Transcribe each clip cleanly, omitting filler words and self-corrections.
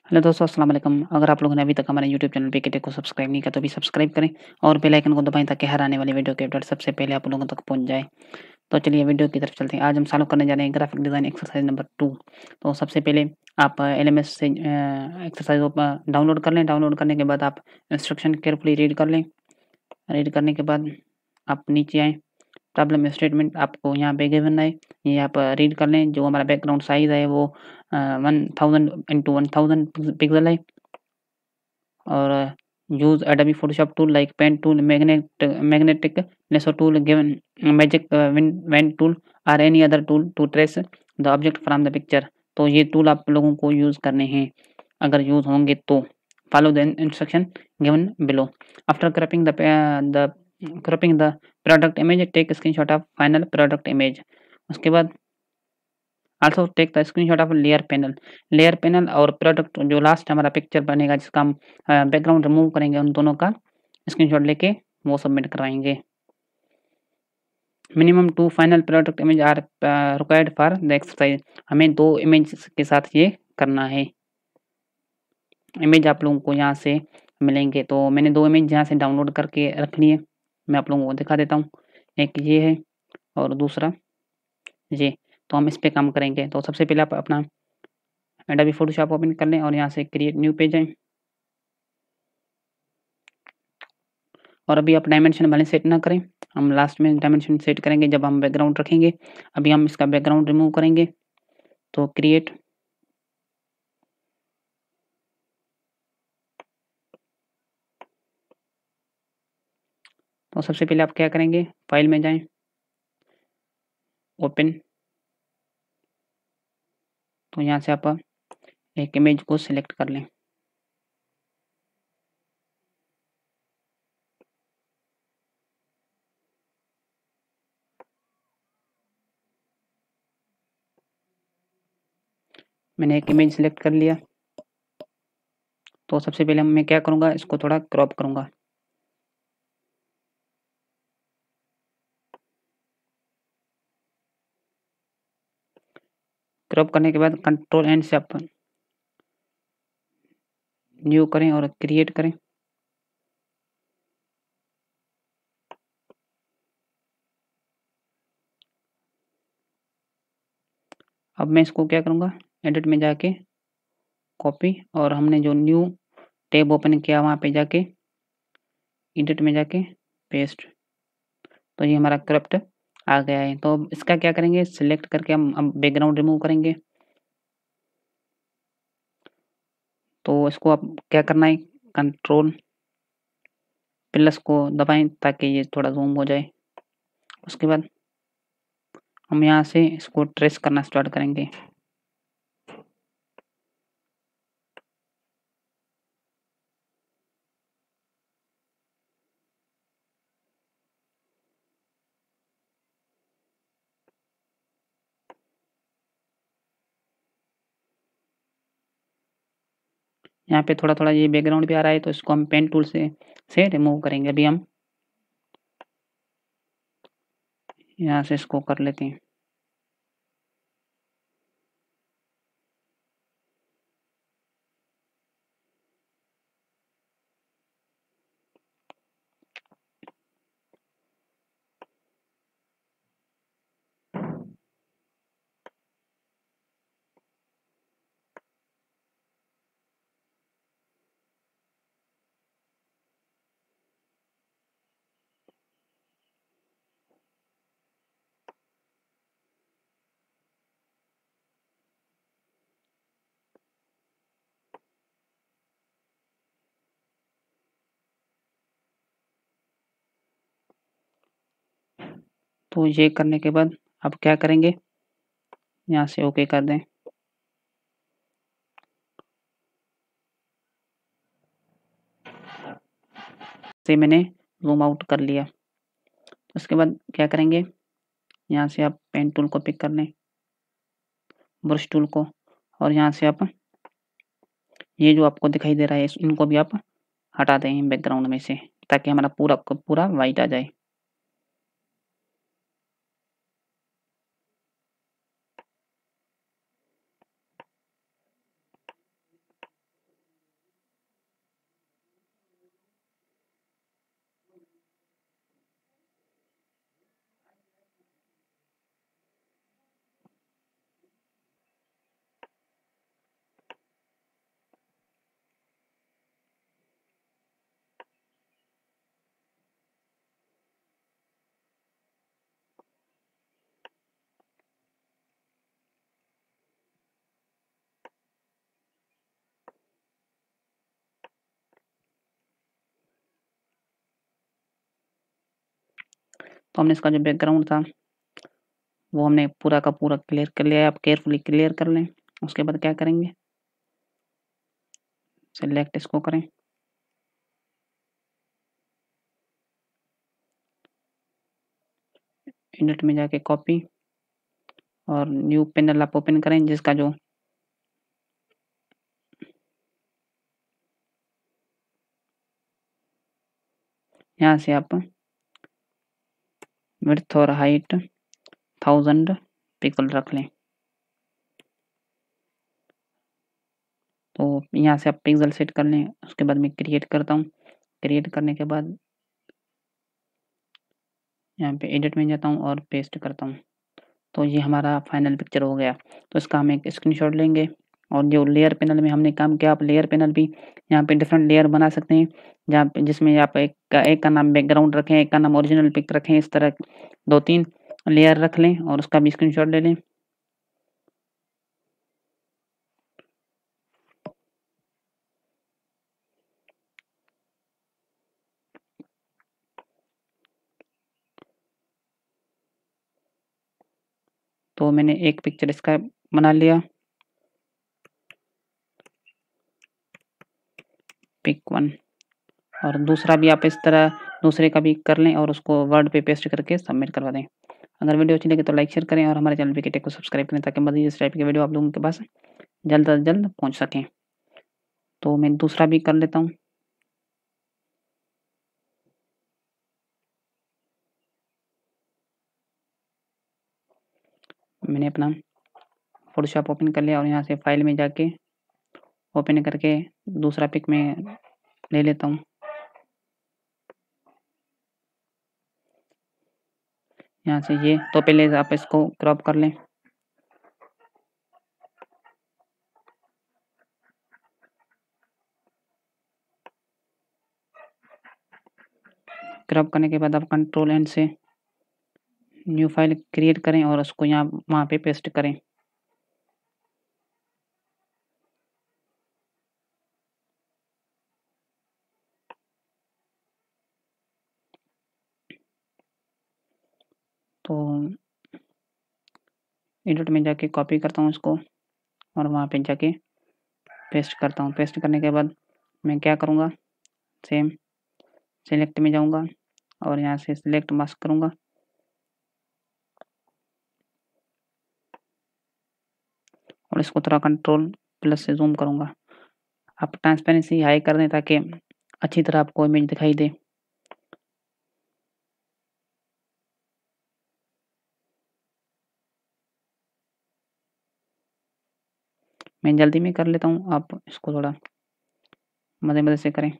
Hello दोस्तों, अस्सलाम वालेकुम। अगर आप लोगों ने अभी तक हमारे यूट्यूब चैनल पे टेक को सब्सक्राइब नहीं किया तो भी सब्सक्राइब करें और बेल आइकन को दबाएं ताकि हर आने वाली वीडियो के अपडेट सबसे पहले आप लोगों तक पहुंच जाए। तो चलिए वीडियो की तरफ चलते हैं। आज हम चालू करने जा रहे हैं ग्राफिक डिज़ाइन एक्सरसाइज नंबर 2। तो सबसे पहले आप एलएमएस से एक्सरसाइज डाउनलोड कर लें। डाउनलोड करने के बाद आप इंस्ट्रक्शन केयरफुली रीड कर लें। रीड करने के बाद आप नीचे आएँ, प्रॉब्लम स्टेटमेंट आपको यहाँ पे गिवन है, ये आप रीड कर लें। जो हमारा बैकग्राउंड साइज़ है वो 1000 इंटू 1000 पिक्सल है। और use Adobe Photoshop tool like pen tool, magnetic lasso tool, given magic wand tool और any other tool to trace the object from the picture. तो ये टूल आप लोगों को यूज़ करने हैं। अगर यूज़ होंगे तो follow the instruction given below. After cropping the product image, take screenshot of final product image. उसके बाद also take the screenshot of layer panel और प्रोडक्ट जो लास्ट हमारा पिक्चर बनेगा जिसका हम बैकग्राउंड रिमूव करेंगे, उन दोनों का स्क्रीनशॉट लेके वो सबमिट करवाएंगे। Minimum 2 final product image are required for the exercise. हमें 2 इमेज के साथ ये करना है। इमेज आप लोगों को यहाँ से मिलेंगे। तो मैंने 2 इमेज यहाँ से डाउनलोड करके रख लिए। मैं आप लोगों को दिखा देता हूँ। एक ये है और दूसरा ये। तो हम इस पे काम करेंगे। तो सबसे पहले आप अपना एडोबी फोटोशॉप ओपन कर लें और यहाँ से क्रिएट न्यू पेज जाएँ। और अभी आप डायमेंशन भले सेट ना करें, हम लास्ट में डायमेंशन सेट करेंगे जब हम बैकग्राउंड रखेंगे। अभी हम इसका बैकग्राउंड रिमूव करेंगे। तो क्रिएट, तो सबसे पहले आप क्या करेंगे, फाइल में जाएं, ओपन। तो यहाँ से आप एक इमेज को सिलेक्ट कर लें। मैंने एक इमेज सिलेक्ट कर लिया। तो सबसे पहले मैं क्या करूँगा, इसको थोड़ा क्रॉप करूँगा। क्रॉप करने के बाद कंट्रोल एंड से आप न्यू करें और क्रिएट करें। अब मैं इसको क्या करूँगा, एडिट में जाके कॉपी, और हमने जो न्यू टैब ओपन किया वहाँ पे जाके एडिट में जाके पेस्ट। तो ये हमारा क्रॉप्ड आ गया है। तो अब इसका क्या करेंगे, सिलेक्ट करके हम अब बैकग्राउंड रिमूव करेंगे। तो इसको आप क्या करना है, कंट्रोल प्लस को दबाएं ताकि ये थोड़ा जूम हो जाए। उसके बाद हम यहाँ से इसको ट्रेस करना स्टार्ट करेंगे। यहाँ पे थोड़ा-थोड़ा ये बैकग्राउंड भी आ रहा है, तो इसको हम पेन टूल से रिमूव करेंगे। अभी हम यहाँ से इसको कर लेते हैं। तो ये करने के बाद अब क्या करेंगे, यहाँ से ओके कर दें। से मैंने ज़ूम आउट कर लिया। उसके बाद क्या करेंगे, यहाँ से आप पेन टूल को पिक कर लें, ब्रश टूल को, और यहाँ से आप ये जो आपको दिखाई दे रहा है इनको भी आप हटा दें बैकग्राउंड में से, ताकि हमारा पूरा का पूरा वाइट आ जाए। तो हमने इसका जो बैकग्राउंड था वो हमने पूरा का पूरा क्लियर कर लिया है। आप केयरफुली क्लियर कर लें। उसके बाद क्या करेंगे, सेलेक्ट इसको करें, एडिट में जाके कॉपी और न्यू पैनल आप ओपन करें, जिसका जो यहाँ से आप विड्थ और हाइट 1000 पिक्सल रख लें। तो यहाँ से आप पिक्सल सेट कर लें। उसके बाद मैं क्रिएट करता हूँ। क्रिएट करने के बाद यहाँ पे एडिट में जाता हूँ और पेस्ट करता हूँ। तो ये हमारा फाइनल पिक्चर हो गया। तो इसका हम एक स्क्रीनशॉट लेंगे और जो लेयर पैनल में हमने काम किया, आप लेयर पैनल भी यहाँ पे डिफरेंट लेयर बना सकते हैं, जहाँ पे जिसमें आप एक का नाम बैकग्राउंड रखें, एक का नाम ओरिजिनल पिक रखें। इस तरह 2-3 लेयर रख लें और उसका भी स्क्रीनशॉट ले लें। तो मैंने एक पिक्चर इसका बना लिया, पिक 1। और दूसरा भी आप इस तरह दूसरे का भी कर लें और उसको वर्ड पे पेस्ट करके सबमिट करवा दें। अगर वीडियो अच्छी लगे तो लाइक शेयर करें और हमारे चैनल पे टेक को सब्सक्राइब करें, ताकि मज़ीद इस टाइप की वीडियो आप लोगों के पास जल्द से जल्द पहुंच सकें। तो मैं दूसरा भी कर लेता हूँ। मैंने अपना फोटोशॉप ओपन कर लिया और यहाँ से फाइल में जाके ओपन करके दूसरा पिक में ले लेता हूँ। यहाँ से ये तो पहले आप इसको क्रॉप कर लें। क्रॉप करने के बाद आप कंट्रोल एन से न्यू फाइल क्रिएट करें और उसको यहाँ वहाँ पे पेस्ट करें। तो एडिट में जाके कॉपी करता हूँ इसको और वहाँ पे जाके पेस्ट करता हूँ। पेस्ट करने के बाद मैं क्या करूँगा, सेम सेलेक्ट में जाऊँगा और यहाँ से सिलेक्ट मास्क करूँगा और इसको थोड़ा कंट्रोल प्लस से जूम करूँगा। आप ट्रांसपेरेंसी हाई कर दें ताकि अच्छी तरह आपको इमेज दिखाई दे। मैं जल्दी में कर लेता हूँ, आप इसको थोड़ा मज़े-मज़े से करें।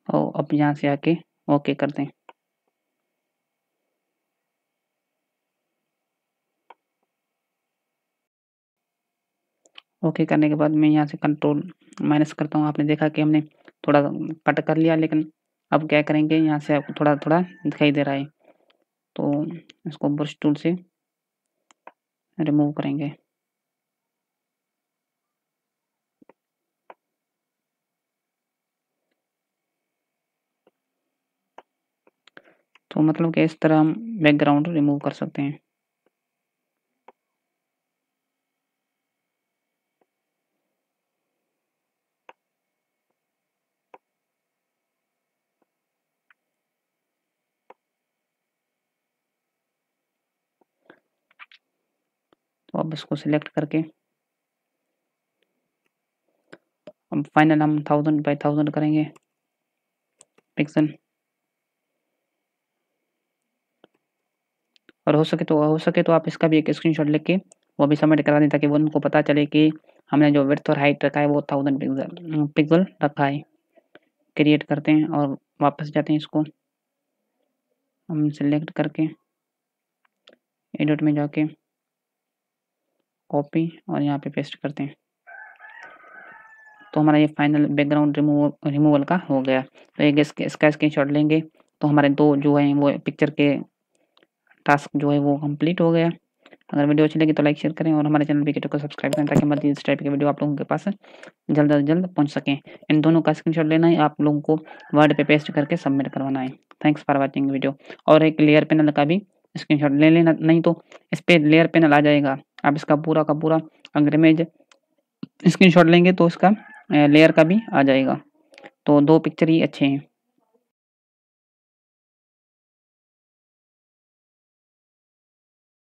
और अब यहाँ से आके ओके कर दें। ओके करने के बाद मैं यहाँ से कंट्रोल माइनस करता हूँ। आपने देखा कि हमने थोड़ा कट कर लिया, लेकिन अब क्या करेंगे, यहाँ से आपको थोड़ा-थोड़ा दिखाई दे रहा है। तो इसको ब्रश टूल से रिमूव करेंगे। तो मतलब कि इस तरह हम बैकग्राउंड रिमूव कर सकते हैं। तो अब इसको सिलेक्ट करके अब फाइनल हम 1000 बाय 1000 करेंगे पिक्सल। और हो सके तो आप इसका भी एक स्क्रीनशॉट लेके वो भी सबमिट करा दें, ताकि वो उनको पता चले कि हमने जो विड्थ और हाइट रखा है वो 1000 पिक्सल रखा है। क्रिएट करते हैं और वापस जाते हैं, इसको हम सिलेक्ट करके एडिट में जाके कॉपी और यहाँ पे पेस्ट करते हैं। तो हमारा ये फाइनल बैकग्राउंड रिमूवल का हो गया। तो एक इसका स्क्रीनशॉट लेंगे तो हमारे 2 जो है वो पिक्चर के टास्क जो है वो कंप्लीट हो गया। अगर वीडियो अच्छी लगी तो लाइक शेयर करें और हमारे चैनल पे को सब्सक्राइब करें ताकि मज़ीद इस टाइप की वीडियो आप लोगों के पास जल्द से जल्द पहुंच सकें। इन दोनों का स्क्रीनशॉट लेना है, आप लोगों को वर्ड पे पेस्ट करके सबमिट करवाना है। Thanks for watching video. और एक लेयर पैनल का भी स्क्रीनशॉट ले लेना, नहीं तो इस पे लेयर पैनल आ जाएगा। आप इसका पूरा का पूरा अगर इमेज स्क्रीनशॉट लेंगे तो इसका लेयर का भी आ जाएगा। तो 2 पिक्चर ही अच्छे हैं।